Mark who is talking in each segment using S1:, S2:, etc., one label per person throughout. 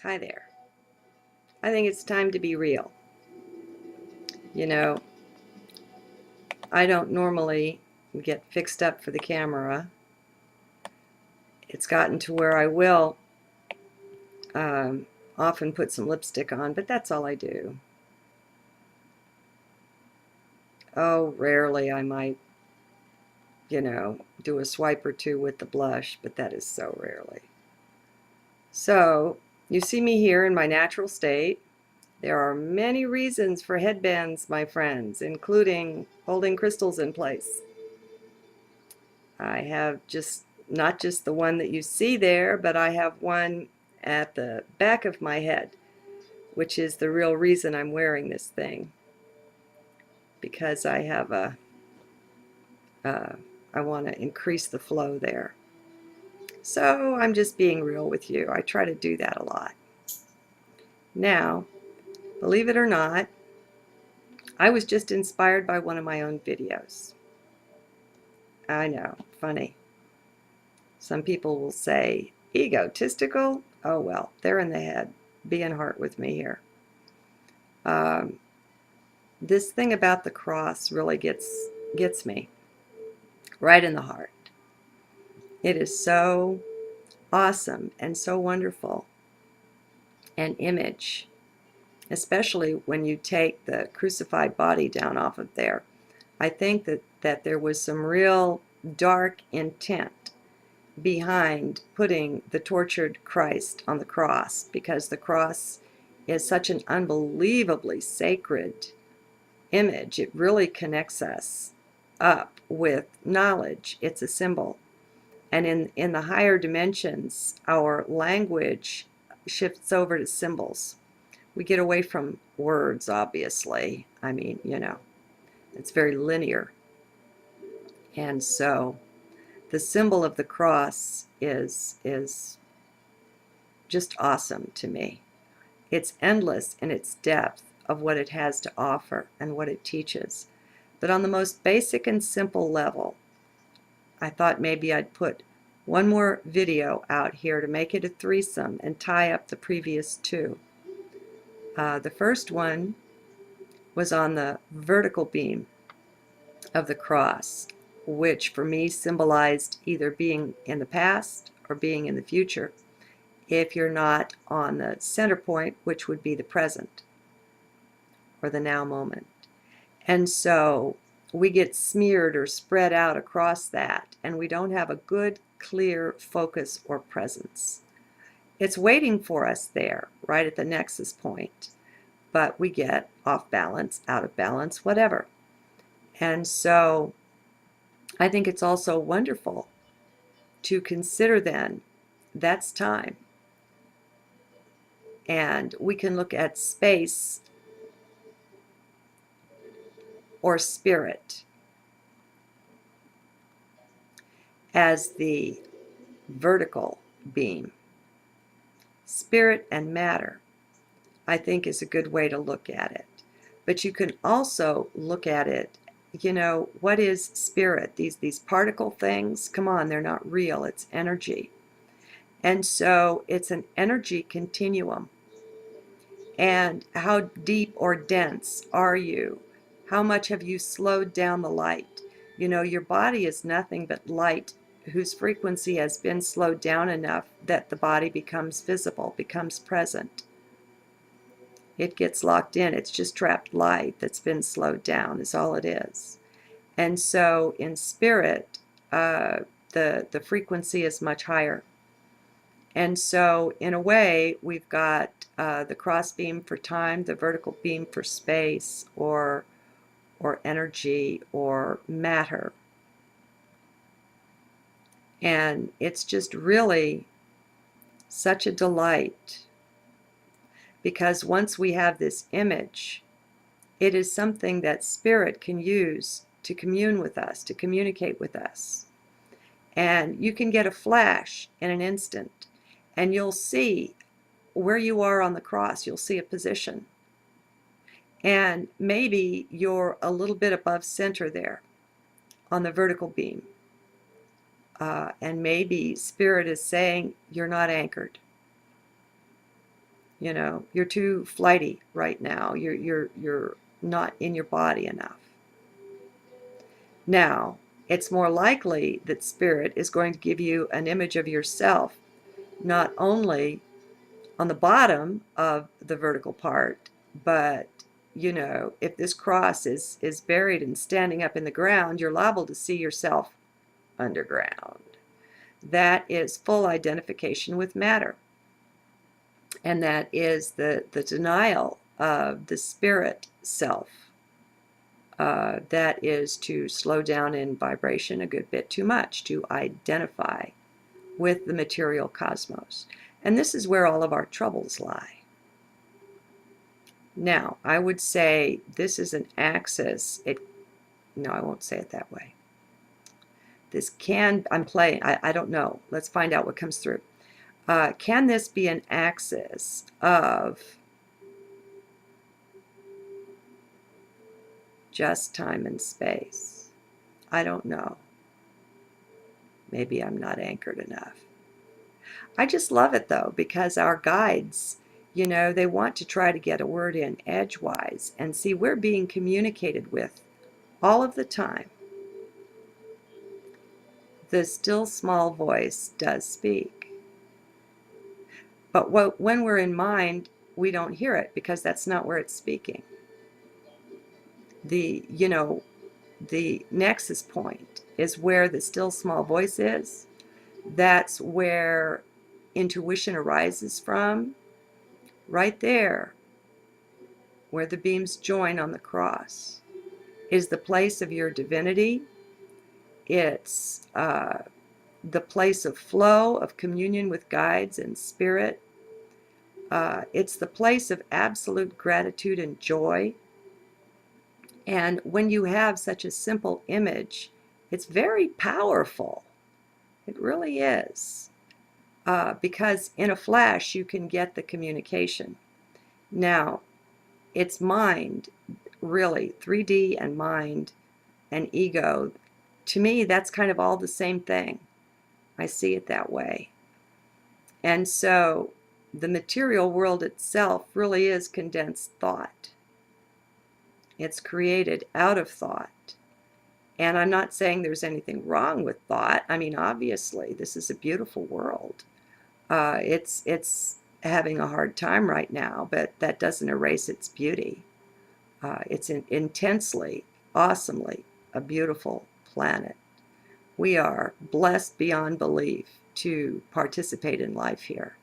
S1: Hi there. I think it's time to be real. You know, I don't normally get fixed up for the camera. It's gotten to where I will um, often put some lipstick on, but that's all I do. Oh, rarely I might, do a swipe or two with the blush, but that is so rarely. So, you see me here in my natural state. There are many reasons for headbands, my friends, including holding crystals in place. I have not just the one that you see there, but I have one at the back of my head, which is the real reason I'm wearing this thing, because I have uh, I want to increase the flow there. So I'm just being real with you. I try to do that a lot. Now, believe it or not, I was just inspired by one of my own videos. I know, funny. Some people will say, egotistical? Oh well, they're in the head. Be in heart with me here. Um, this thing about the cross really gets me right in the heart. It is so awesome and so wonderful an image, especially when you take the crucified body down off of there. I think that there was some real dark intent behind putting the tortured Christ on the cross, because the cross is such an unbelievably sacred image. It really connects us up with knowledge. It's a symbol. And in the higher dimensions, our language shifts over to symbols. We get away from words, obviously. I mean, it's very linear. And so the symbol of the cross is just awesome to me. It's endless in its depth of what it has to offer and what it teaches. But on the most basic and simple level, I thought maybe I'd put one more video out here to make it a threesome and tie up the previous two. The first one was on the vertical beam of the cross, which for me symbolized either being in the past or being in the future, if you're not on the center point, which would be the present or the now moment. And so we get smeared or spread out across that, and we don't have a good, clear focus or presence. It's waiting for us there, right at the nexus point, but we get off balance, out of balance, whatever. And so I think it's also wonderful to consider then that's time. And we can look at space or spirit as the vertical beam. Spirit and matter, I think, is a good way to look at it. But you can also look at it, what is spirit? These particle things, come on, they're not real, it's energy. And so it's an energy continuum. And how deep or dense are you? How much have you slowed down the light? Your body is nothing but light whose frequency has been slowed down enough that the body becomes visible, becomes present. It gets locked in. It's just trapped light that's been slowed down, is all it is. And so in spirit, the frequency is much higher. And so in a way, we've got the cross beam for time, the vertical beam for space or energy or matter. And it's just really such a delight, because once we have this image, it is something that spirit can use to commune with us, to communicate with us. And you can get a flash in an instant, and you'll see where you are on the cross. You'll see a position. And maybe you're a little bit above center there on the vertical beam. And maybe spirit is saying you're not anchored. You know, you're too flighty right now. You're not in your body enough. Now, it's more likely that spirit is going to give you an image of yourself, not only on the bottom of the vertical part, but you know, if this cross is buried and standing up in the ground, you're liable to see yourself underground. That is full identification with matter. And that is the denial of the spirit self. That is to slow down in vibration a good bit too much, to identify with the material cosmos. And this is where all of our troubles lie. Now, I would say this is an axis. No, I won't say it that way. This can, I'm playing, I don't know. Let's find out what comes through. Can this be an axis of just time and space? I don't know. Maybe I'm not anchored enough. I just love it though, because our guides, you know, they want to try to get a word in edgewise, and see, we're being communicated with all of the time. The still small voice does speak. But when we're in mind, we don't hear it because that's not where it's speaking. You know, the nexus point is where the still small voice is. That's where intuition arises from. Right there, where the beams join on the cross, is the place of your divinity. It's the place of flow, of communion with guides and spirit. It's the place of absolute gratitude and joy. And when you have such a simple image, it's very powerful. It really is. Because in a flash, you can get the communication. Now, it's mind, really, 3D and mind and ego. To me, that's kind of all the same thing. I see it that way. And so the material world itself really is condensed thought. It's created out of thought. And I'm not saying there's anything wrong with thought. I mean, obviously, this is a beautiful world. It's having a hard time right now, but that doesn't erase its beauty. It's intensely, awesomely a beautiful planet. We are blessed beyond belief to participate in life here,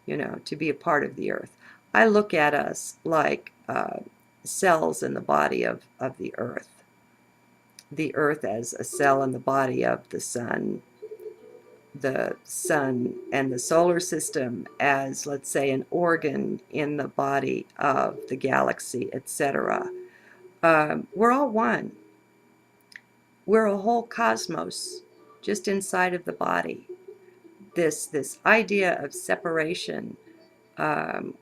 S1: you know, to be a part of the earth. I look at us like cells in the body of the earth. The earth as a cell in the body of the sun and the solar system as, let's say, an organ in the body of the galaxy, etc. We're all one. We're a whole cosmos just inside of the body. This idea of separation,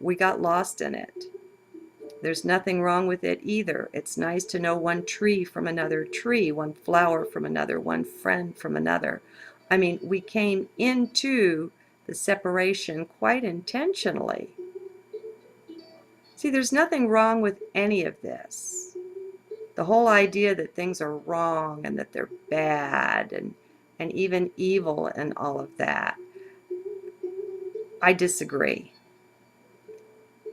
S1: we got lost in it. There's nothing wrong with it either. It's nice to know one tree from another tree, one flower from another, one friend from another. I mean, we came into the separation quite intentionally. See, there's nothing wrong with any of this. The whole idea that things are wrong and that they're bad and even evil and all of that, I disagree.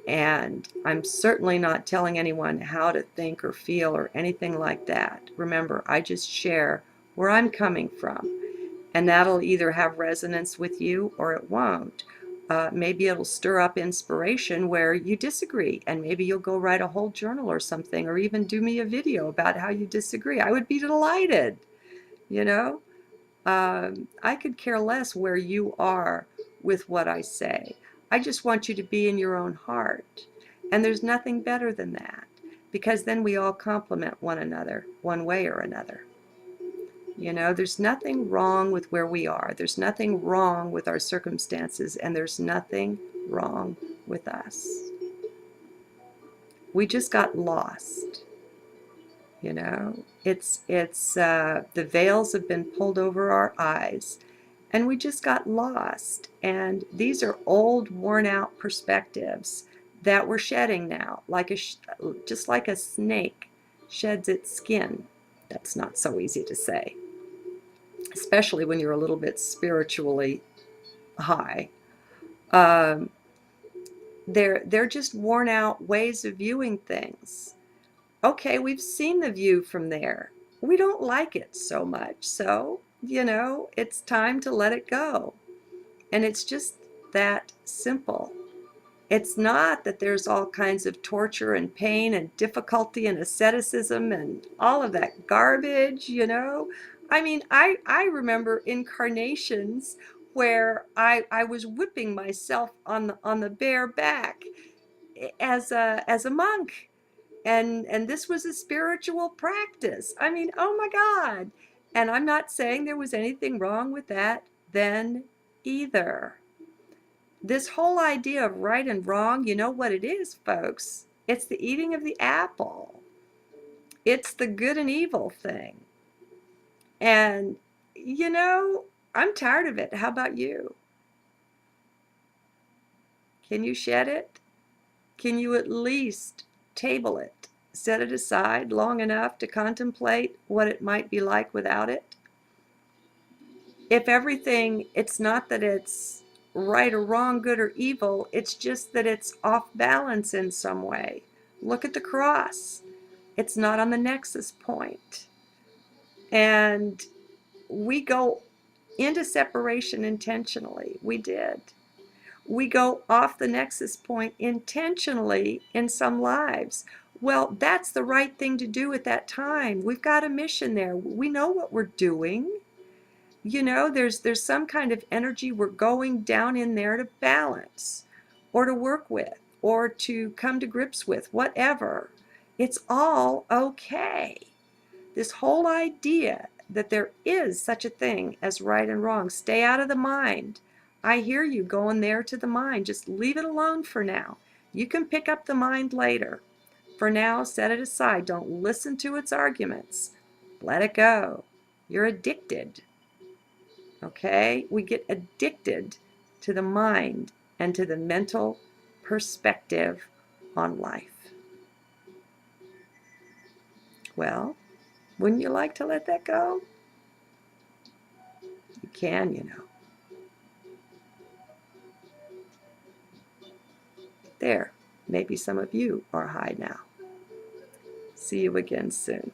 S1: And I'm certainly not telling anyone how to think or feel or anything like that. Remember, I just share where I'm coming from. And that'll either have resonance with you or it won't. Maybe it'll stir up inspiration where you disagree, and maybe you'll go write a whole journal or something, or even do me a video about how you disagree. I would be delighted, you know. I could care less where you are with what I say. I just want you to be in your own heart. And there's nothing better than that, because then we all complement one another one way or another. You know, there's nothing wrong with where we are. There's nothing wrong with our circumstances, and there's nothing wrong with us. We just got lost. You know, the veils have been pulled over our eyes, And we just got lost. And these are old, worn out perspectives that we're shedding now, just like a snake sheds its skin. That's not so easy to say, especially when you're a little bit spiritually high. Um, they're just worn out ways of viewing things. Okay, we've seen the view from there. We don't like it so much, so it's time to let it go. And it's just that simple. It's not that there's all kinds of torture and pain and difficulty and asceticism and all of that garbage. I mean, I remember incarnations where I was whipping myself on the bare back as a monk. And this was a spiritual practice. I mean, oh my God. And I'm not saying there was anything wrong with that then either. This whole idea of right and wrong, you know what it is, folks? It's the eating of the apple. It's the good and evil thing. And, I'm tired of it. How about you? Can you shed it? Can you at least table it? Set it aside long enough to contemplate what it might be like without it? If everything, it's not that it's right or wrong, good or evil, it's just that it's off balance in some way. Look at the cross. It's not on the nexus point. And we go into separation intentionally. We did. We go off the nexus point intentionally in some lives. Well, that's the right thing to do at that time. We've got a mission there. We know what we're doing. There's some kind of energy we're going down in there to balance or to work with or to come to grips with, whatever. It's all okay. This whole idea that there is such a thing as right and wrong, stay out of the mind. I hear you going there to the mind. Just leave it alone for now. You can pick up the mind later. For now, set it aside. Don't listen to its arguments. Let it go. You're addicted. Okay? We get addicted to the mind and to the mental perspective on life. Well, wouldn't you like to let that go? You can. There, maybe some of you are high now. See you again soon.